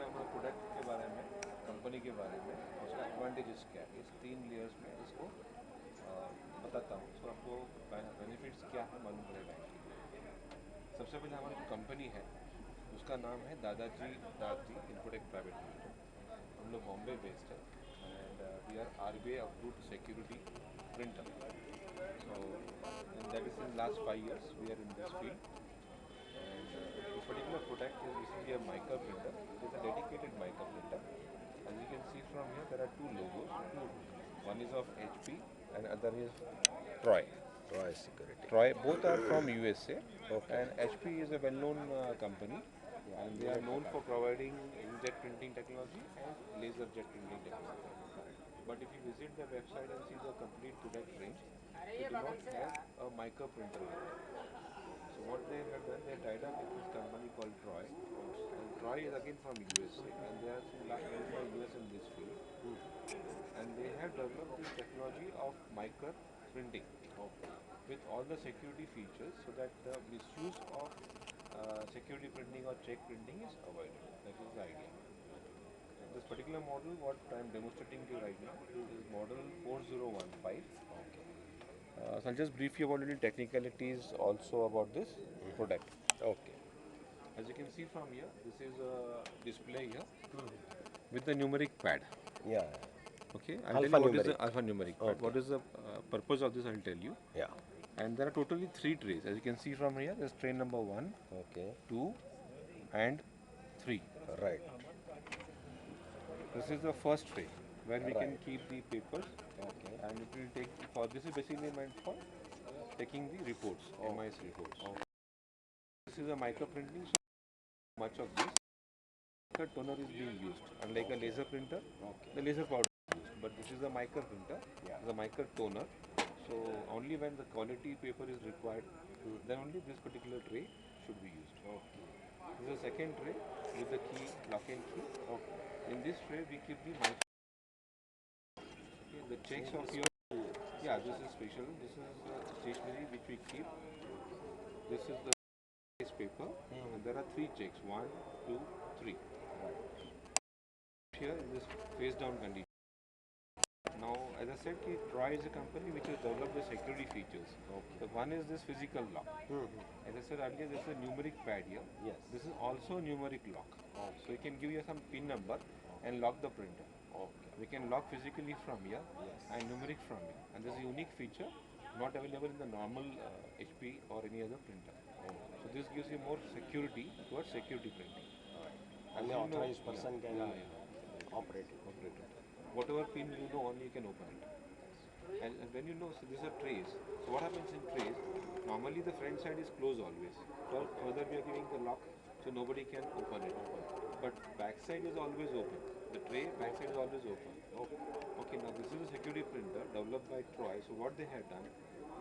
मैं हमारे प्रोडक्ट के बारे में, कंपनी के बारे में, उसका एडवांटेजेस क्या है, इस 3 लेयर्स में इसको बताता हूँ। सो आपको बेनिफिट्स क्या है मालूम पड़ेगा। सबसे पहले हमारी जो कंपनी है उसका नाम है दादाजी दादी इन्फोटेक प्राइवेट लिमिटेड। हम लोग बॉम्बे बेस्ड है and we are RBI approved security printer. So that is in last 5 years we are in this field. And this particular product is basically a mica printer. It is a dedicated mica printer. As you can see from here, there are two logos. One is of HP and other is Troy. Troy Security. Troy, both are from USA. Okay. And HP is a well-known company. And they are known for providing inkjet printing technology and laser jet printing technology. But if you visit the website and see the complete product range, they do not have a mica printer with them. So what they have done, they tied up with this company called Troy. And Troy is again from USA, and they are from last 25 years in this field. And they have developed this technology of mica printing with all the security features, so that the misuse of security printing or check printing is avoided. That is the idea. This particular model, what I am demonstrating to you right now, is model 4015. So I'll just brief you about little technicalities also about this product. Okay. As you can see from here, this is a display here with the numeric pad. Yeah. Okay, I'll tell you what is the Alphanumeric. alphanumeric pad. Okay. What is the purpose of this, I'll tell you. Yeah. And there are totally 3 trays. As you can see from here, there's tray number 1, Okay. 2 and 3. Right. This is the first tray where we can Right. keep the papers. Okay. And it will take for, this is basically meant for taking the reports, MIS reports. This is a micro printing, so much of this mica toner is being used. Unlike a laser printer, the laser powder is used, but this is a mica printer, the mica toner. So only when the quality paper is required, then only this particular tray should be used. This is the second tray with the key, lock and key. In this tray we keep the mica. The checks of your, yeah, this is special. This is stationery which we keep. This is the paper, and there are 3 checks, 1, 2, 3. Here in this face down condition. Now, as I said, Troy is a company which has developed the security features. The one is this physical lock. As I said earlier, there is a numeric pad here. Yes. This is also a numeric lock. So you can give you some pin number and lock the printer. We can lock physically from here and numeric from here. And this is a unique feature not available in the normal HP or any other printer. So this gives you more security towards security printing. Only authorized person can operate it. Whatever pin you know, only you can open it. And when you know, so these are trays. So what happens in trays? Normally the front side is closed always. Further we are giving the lock, so nobody can open it. But back side is always open. The tray back side is always open. Okay, now this is a security printer developed by Troy. So what they have done,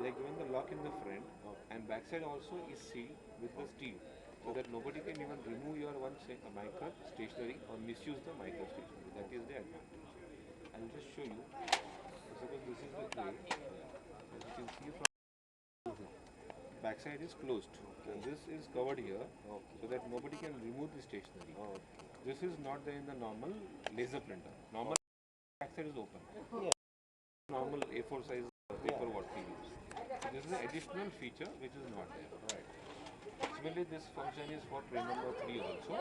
they have given the lock in the front, and back side also is sealed with the steel, so that nobody can even remove your mica stationery or misuse the mica stationery. That is the advantage. I'll just show you. Suppose this is the tray. As you can see from backside is closed, and this is covered here, so that nobody can remove the stationery. This is not there in the normal laser printer. Normal backside is open. Normal A4 size paper what we use. So this is an additional feature which is not there. Similarly, this function is for tray number 3 also.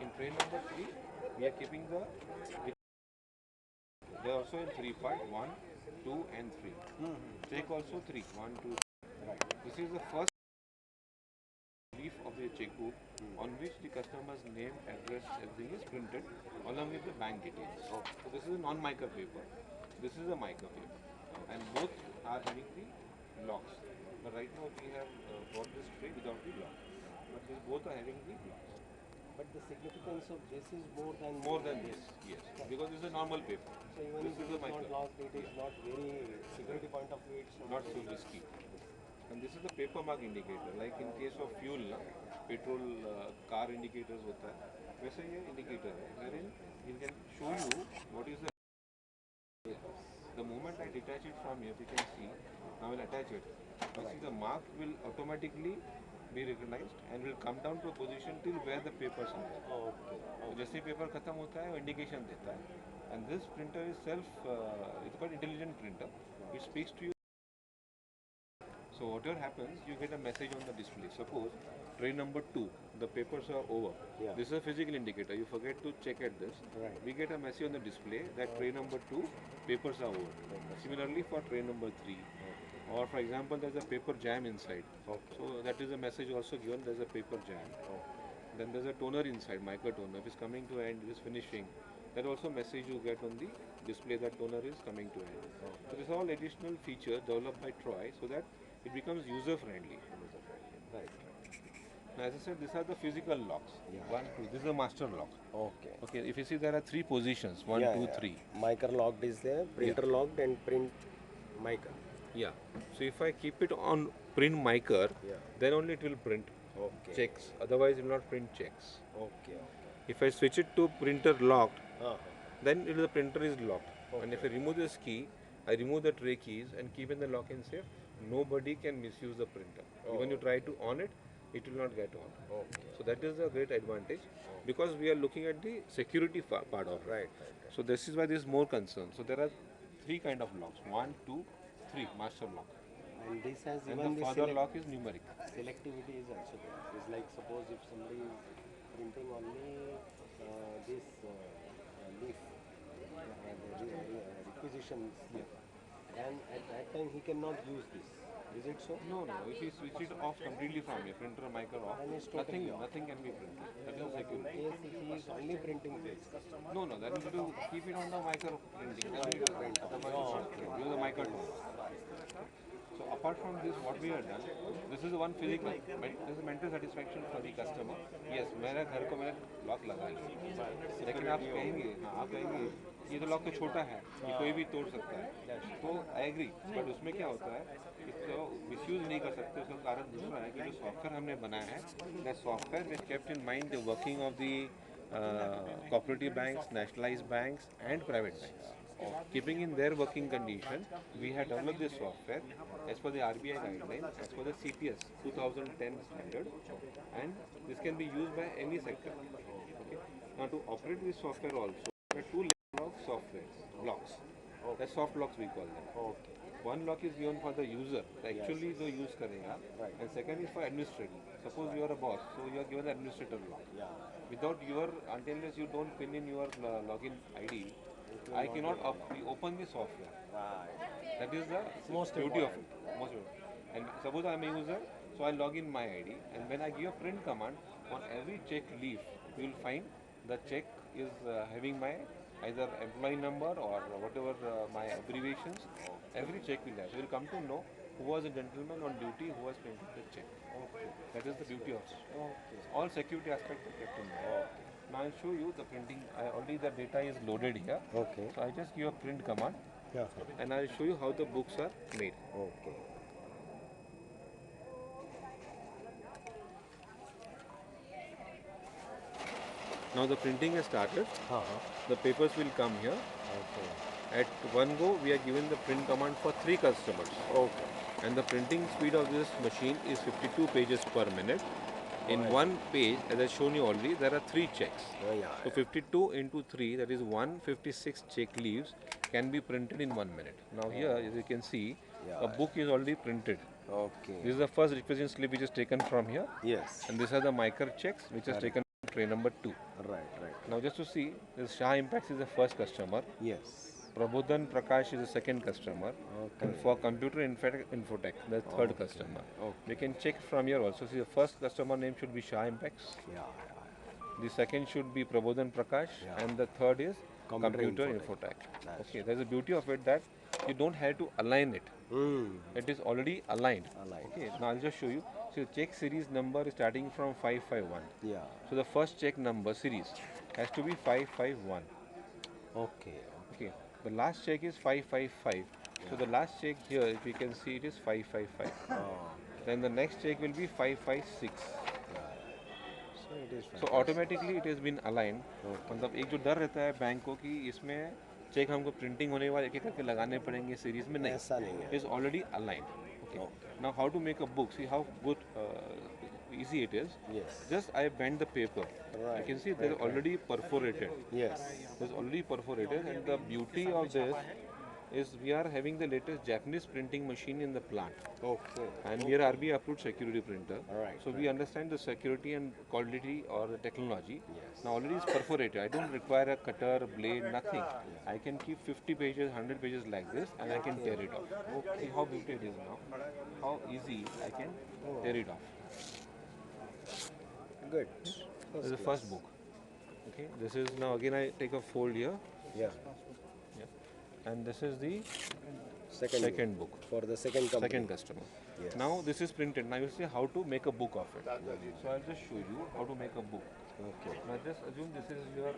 In tray number 3, we are keeping the. They are also in 3 part, 1, 2 and 3. Check also 3, 1, 2, 3. This is the first leaf of the checkbook on which the customer's name, address, everything is printed along with the bank details. So this is a non-mica paper. This is a mica paper. And both are having the locks. But right now we have bought this tray without the lock. But these both are having the locks. But the significance of this is More than this, yes. Because this is a normal paper. So even this if is it a is not mica. locked, it is not very security point of view. It's Not so risky. And this is the paper mark indicator. Like in case of fuel, na, petrol car indicators होता है. वैसे ये indicator है, wherein it can show you what is the. The moment I detach it from here, you can see. Now I will attach it. You see the mark will automatically be recognized and will come down to a position till where the papers are. Okay. तो जैसे paper खत्म होता है वो indication देता है. And this printer is it's quite intelligent printer. It speaks to you. So whatever happens, you get a message on the display. Suppose tray number 2, the papers are over. Yeah. This is a physical indicator. You forget to check at this. Right. We get a message on the display that tray number 2, papers are over. Similarly for tray number 3. Or for example, there's a paper jam inside. Okay. So that is a message also given, there's a paper jam. Then there's a toner inside, mica toner. If it's coming to end, it is finishing. That also message you get on the display that toner is coming to end. So this is all additional features developed by Troy so that it becomes user friendly. Right. Now, as I said, these are the physical locks. Yeah. 1, 2. This is a master lock. Okay. Okay. If you see, there are 3 positions. 1, Yeah, 2, yeah. 3. Mica locked is there, printer locked and print mica. Yeah. So if I keep it on print mica, Yeah. then only it will print Okay. checks. Otherwise, it will not print checks. Okay. If I switch it to printer locked, Uh-huh. then the printer is locked. And if I remove this key, I remove the tray keys and keep in the lock and safe, nobody can misuse the printer. Even you try to on it, it will not get on. Okay. So that is a great advantage because we are looking at the security part of it. Right. So this is why there is more concern. So there are 3 kind of locks. 1, 2, 3 master lock. And this has And even the the further lock is numeric. selectivity is also there. It's like suppose if somebody is printing only this leaf, the requisition slip, and at that time he cannot use this. Is it so? No. If you switch it off completely from your printer mica off, Then it's totally off. nothing can be printed. That is security. Yes, if he is only printing this. No. Then you have to keep it on the mica printing. Then you print. Use the mica tool. So apart from this, what we have done, this is one physical, this is mental satisfaction for the customer. Yes, मेरे घर को मैंने lock लगा लिया, लेकिन आप कहेंगे ये तो लॉक तो छोटा है, ये कोई भी तोड़ सकता है. तो आई एग्री, बट उसमें क्या होता है, इसको मिसयूज नहीं कर सकते. उसका कारण दूसरा है कि जो सॉफ्टवेयर हमने बनाया है, that software which kept in mind the working of the cooperative banks, nationalized banks and private banks. Keeping in their working condition, we had developed this software as per the RBI guidelines, as per the CPS 2010 standard, and this can be used by any sector. Okay. Now to operate this software also, there are 2 layers of softwares, blocks. The soft locks we call them. Okay. One lock is given for the user, actually जो use करेगा, and second is for administrator. Suppose you are a boss, so you are given the administrator lock. Yeah. Without your, unless you don't pin in your login ID, I cannot open the software. Right. That is the Most beauty of important. it. Most important. And suppose I am a user, so I log in my ID, and when I give a print command, on every check leaf, you will find the check is having my either employee number or whatever my abbreviations. Every check will have. So you will come to know who was a gentleman on duty who was printing the check. Okay. That is the beauty of it. Okay. All security aspects are kept in there. Now I'll show you the printing. Already the data is loaded here. Okay. So I just give a print command Yeah. and I'll show you how the books are made. Okay. Now the printing has started. Uh-huh. The papers will come here. Okay. At one go, we are given the print command for 3 customers. Okay. And the printing speed of this machine is 52 pages per minute. In one page, as I've shown you already, there are 3 checks. Oh, yeah. So 52 into 3, that is 156 check leaves can be printed in 1 minute. Now here, as you can see, a book is already printed. Okay. This is the first requisition slip which is taken from here. Yes. And these are the mica checks which is taken from tray number 2. Right. Now just to see, this Shah Impacts is the first customer. Yes. Prabodhan Prakash is the second customer. Okay. And for computer infotech, the third customer. Okay. We can check from here also. See, the first customer name should be Shah Impacts. Yeah. The second should be Prabodhan Prakash. Yeah. And the third is Computer computer infotech. infotech. Okay, there's a beauty of it that you don't have to align it. It is already aligned. Aligned. Okay, now I'll just show you. So the check series number is starting from 551. Yeah. So the first check number series has to be 551. Okay. Okay, the last check is 555. So the last check here, if you can see, it is 555. Oh. Then the next check will be 556. So it is. So automatically it has been aligned. मतलब एक जो डर रहता है बैंकों की इसमें check हमको प्रिंटिंग होने के बाद एक एक करके लगाने पड़ेंगे सीरीज में नहीं. ऐसा नहीं है. It is already aligned. Okay. Now how to make a book? See how good easy it is. Yes. Just I bend the paper. You Right, can see they're right. already perforated. Yes. It's already perforated, and the beauty of this is we are having the latest Japanese printing machine in the plant, Okay. and we are RBI approved security printer. Alright, So we understand the security and quality or the technology. Yes. Now already it's perforated. I don't require a cutter, blade, nothing. I can keep 50 pages, 100 pages like this, and I can tear it off. See how beauty it is now. How easy I can tear it off. Good. This is the first book. Okay, this is now again I take a fold here. Yeah. And this is the Second book for the second company. second customer. Yes. Now this is printed. Now you see how to make a book of it. So I'll just show you how to make a book. Okay. Now just assume this is your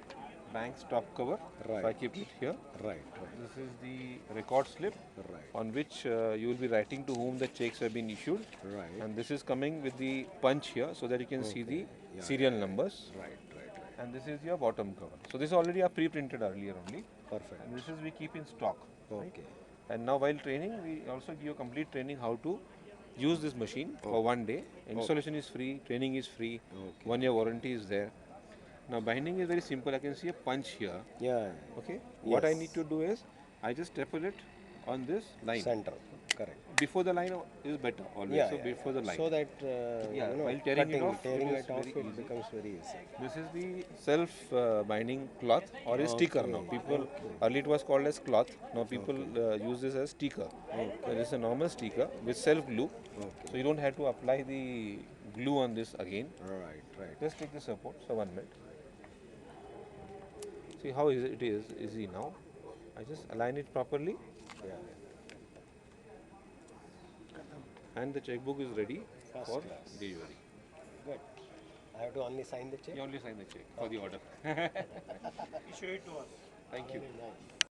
bank's top cover. Right. So I keep it here. Right. Right. This is the record slip Right. on which you will be writing to whom the checks have been issued. Right. And this is coming with the punch here so that you can see the Yeah, serial numbers. Right. Right. Right. And this is your bottom cover. So this is already a pre-printed earlier only. Perfect. And this is we keep in stock. Okay. And now while training, we also give you complete training how to use this machine for 1 day. Installation is free, training is free, Okay. 1 year warranty is there. Now binding is very simple. I can see a punch here. Yeah. Okay. What I Yes. need to do is I just staple it on this line. Center. Correct. Before the line is better always. Yeah. So yeah, before the line. So that Yeah, you know, while tearing it cutting, off, tearing it is it off, very it easy. becomes very easy. This is the self binding cloth or a sticker now. People earlier it was called as cloth. Now people use this as sticker. So this is a normal sticker with self glue. Okay. So you don't have to apply the glue on this again. Right. Right. Just take the support. So 1 minute. See how easy it is easy now. I just align it properly, Yeah. and the checkbook is ready First for class. delivery. Good. I have to only sign the check. You only sign the check for the order. Issue it to us. Thank you. Very nice.